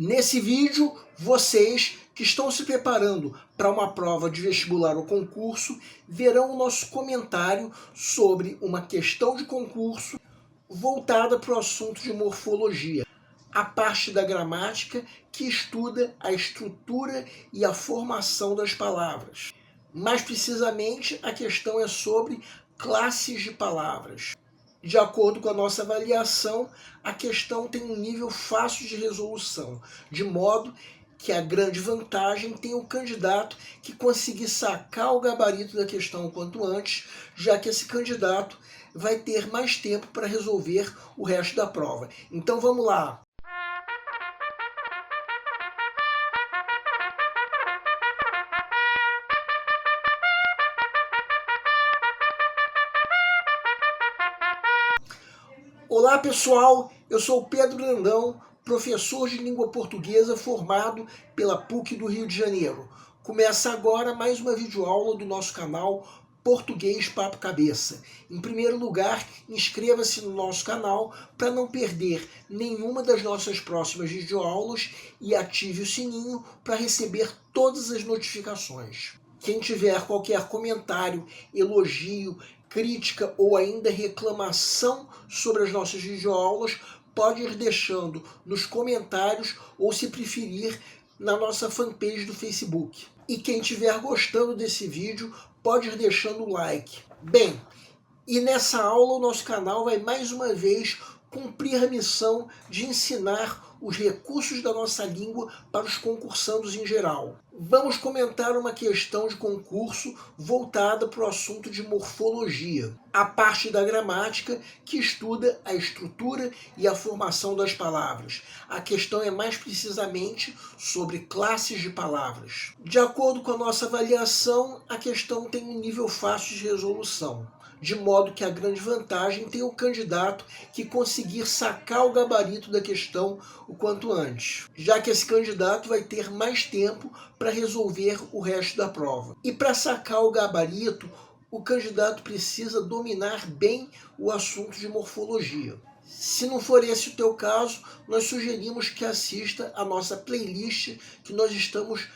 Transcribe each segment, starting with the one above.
Nesse vídeo, vocês que estão se preparando para uma prova de vestibular ou concurso verão o nosso comentário sobre uma questão de concurso voltada para o assunto de morfologia, a parte da gramática que estuda a estrutura e a formação das palavras. Mais precisamente, a questão é sobre classes de palavras. De acordo com a nossa avaliação, a questão tem um nível fácil de resolução, de modo que a grande vantagem tem o candidato que conseguir sacar o gabarito da questão o quanto antes, já que esse candidato vai ter mais tempo para resolver o resto da prova. Então vamos lá! Olá pessoal, eu sou o Pedro Brandão, professor de língua portuguesa formado pela PUC do Rio de Janeiro. Começa agora mais uma videoaula do nosso canal Português Papo Cabeça. Em primeiro lugar, inscreva-se no nosso canal para não perder nenhuma das nossas próximas videoaulas e ative o sininho para receber todas as notificações. Quem tiver qualquer comentário, elogio, crítica ou ainda reclamação sobre as nossas videoaulas, pode ir deixando nos comentários ou, se preferir, na nossa fanpage do Facebook. E quem estiver gostando desse vídeo, pode ir deixando o like. Bem, e nessa aula o nosso canal vai mais uma vez cumprir a missão de ensinar os recursos da nossa língua para os concursandos em geral. Vamos comentar uma questão de concurso voltada para o assunto de morfologia, a parte da gramática que estuda a estrutura e a formação das palavras. A questão é mais precisamente sobre classes de palavras. De acordo com a nossa avaliação, a questão tem um nível fácil de resolução, de modo que a grande vantagem tem o candidato que conseguir sacar o gabarito da questão o quanto antes, já que esse candidato vai ter mais tempo para resolver o resto da prova. E para sacar o gabarito, o candidato precisa dominar bem o assunto de morfologia. Se não for esse o teu caso, nós sugerimos que assista a nossa playlist que nós estamos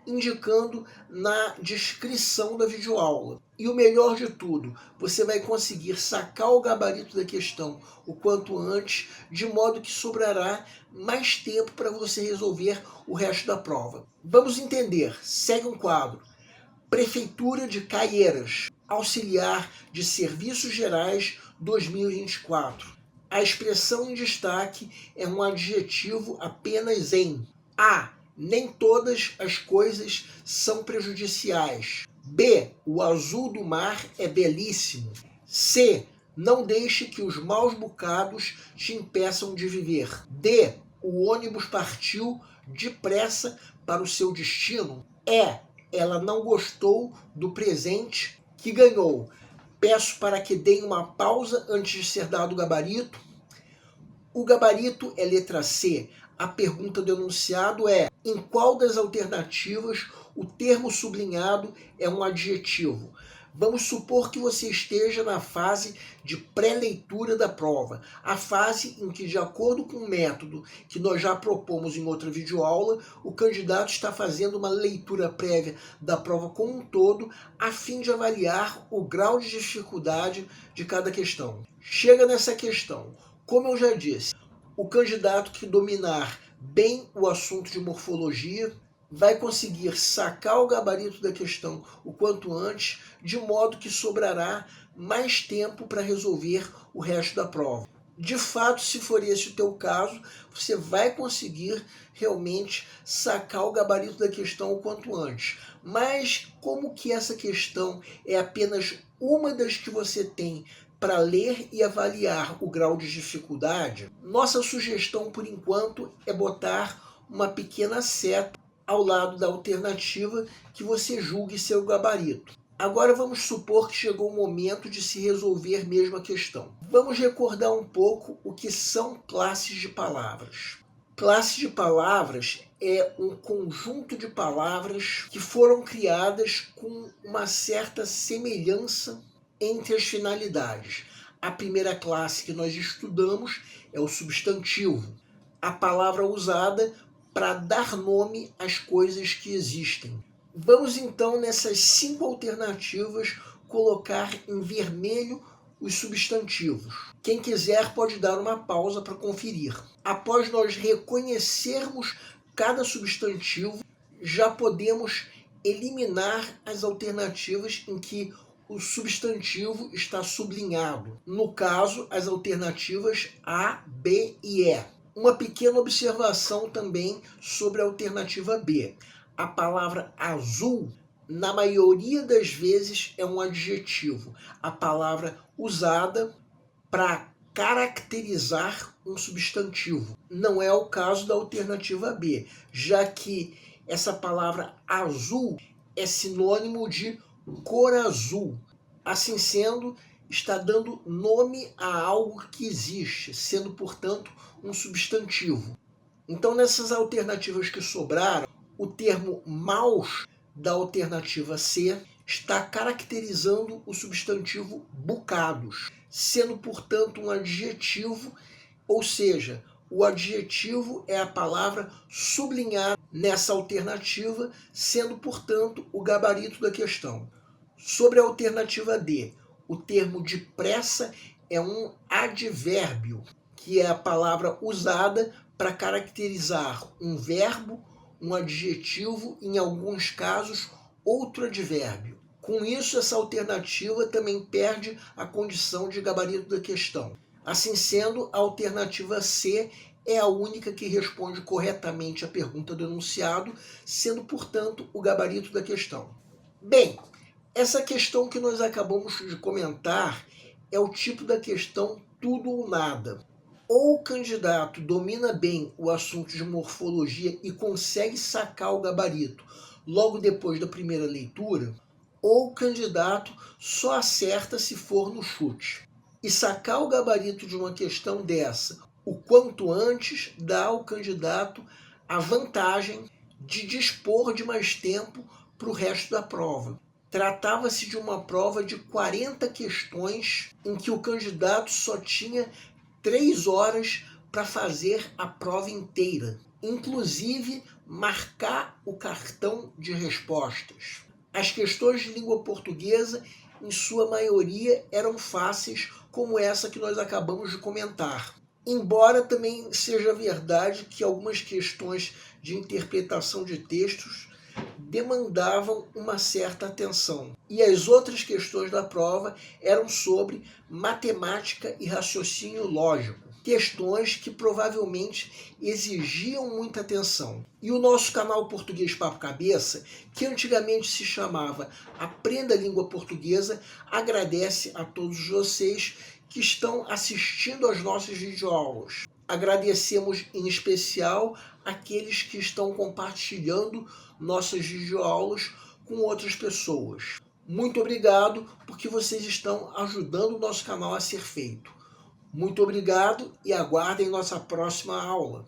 indicando na descrição da videoaula. E o melhor de tudo, você vai conseguir sacar o gabarito da questão o quanto antes, de modo que sobrará mais tempo para você resolver o resto da prova. Vamos entender. Segue um quadro. Prefeitura de Caieiras, auxiliar de Serviços Gerais 2024. A expressão em destaque é um adjetivo apenas em A. Nem todas as coisas são prejudiciais. B. O azul do mar é belíssimo. C. Não deixe que os maus bocados te impeçam de viver. D. O ônibus partiu depressa para o seu destino. E. Ela não gostou do presente que ganhou. Peço para que deem uma pausa antes de ser dado o gabarito. O gabarito é letra C. A pergunta do enunciado é: em qual das alternativas o termo sublinhado é um adjetivo? Vamos supor que você esteja na fase de pré-leitura da prova, a fase em que, de acordo com o método que nós já propomos em outra videoaula, o candidato está fazendo uma leitura prévia da prova como um todo, a fim de avaliar o grau de dificuldade de cada questão. Chega nessa questão, como eu já disse, o candidato que dominar bem o assunto de morfologia vai conseguir sacar o gabarito da questão o quanto antes, de modo que sobrará mais tempo para resolver o resto da prova. De fato, se for esse o teu caso, você vai conseguir realmente sacar o gabarito da questão o quanto antes. Mas como que essa questão é apenas uma das que você tem para ler e avaliar o grau de dificuldade, nossa sugestão por enquanto é botar uma pequena seta ao lado da alternativa que você julgue ser o gabarito. Agora vamos supor que chegou o momento de se resolver mesmo a questão. Vamos recordar um pouco o que são classes de palavras. Classe de palavras é um conjunto de palavras que foram criadas com uma certa semelhança entre as finalidades. A primeira classe que nós estudamos é o substantivo, a palavra usada para dar nome às coisas que existem. Vamos então, nessas 5 alternativas, colocar em vermelho os substantivos. Quem quiser pode dar uma pausa para conferir. Após nós reconhecermos cada substantivo, já podemos eliminar as alternativas em que o substantivo está sublinhado. No caso, as alternativas A, B e E. Uma pequena observação também sobre a alternativa B. A palavra azul, na maioria das vezes, é um adjetivo. A palavra usada para caracterizar um substantivo. Não é o caso da alternativa B, já que essa palavra azul é sinônimo de cor azul. Assim sendo, está dando nome a algo que existe, sendo, portanto, um substantivo. Então, nessas alternativas que sobraram, o termo maus da alternativa C está caracterizando o substantivo bocados, sendo, portanto, um adjetivo, ou seja, o adjetivo é a palavra sublinhada nessa alternativa, sendo, portanto, o gabarito da questão. Sobre a alternativa D, o termo depressa é um advérbio, que é a palavra usada para caracterizar um verbo, um adjetivo, em alguns casos, outro advérbio. Com isso, essa alternativa também perde a condição de gabarito da questão. Assim sendo, a alternativa C é a única que responde corretamente à pergunta do enunciado, sendo, portanto, o gabarito da questão. Bem, essa questão que nós acabamos de comentar é o tipo da questão tudo ou nada. Ou o candidato domina bem o assunto de morfologia e consegue sacar o gabarito logo depois da primeira leitura, ou o candidato só acerta se for no chute. E sacar o gabarito de uma questão dessa o quanto antes dá ao candidato a vantagem de dispor de mais tempo para o resto da prova. Tratava-se de uma prova de 40 questões em que o candidato só tinha 3 horas para fazer a prova inteira, inclusive marcar o cartão de respostas. As questões de língua portuguesa, em sua maioria, eram fáceis, como essa que nós acabamos de comentar. Embora também seja verdade que algumas questões de interpretação de textos demandavam uma certa atenção. E as outras questões da prova eram sobre matemática e raciocínio lógico. Questões que provavelmente exigiam muita atenção. E o nosso canal Português Papo Cabeça, que antigamente se chamava Aprenda a Língua Portuguesa, agradece a todos vocês que estão assistindo às nossas videoaulas. Agradecemos em especial aqueles que estão compartilhando nossas videoaulas com outras pessoas. Muito obrigado, porque vocês estão ajudando o nosso canal a ser feito. Muito obrigado e aguardem nossa próxima aula.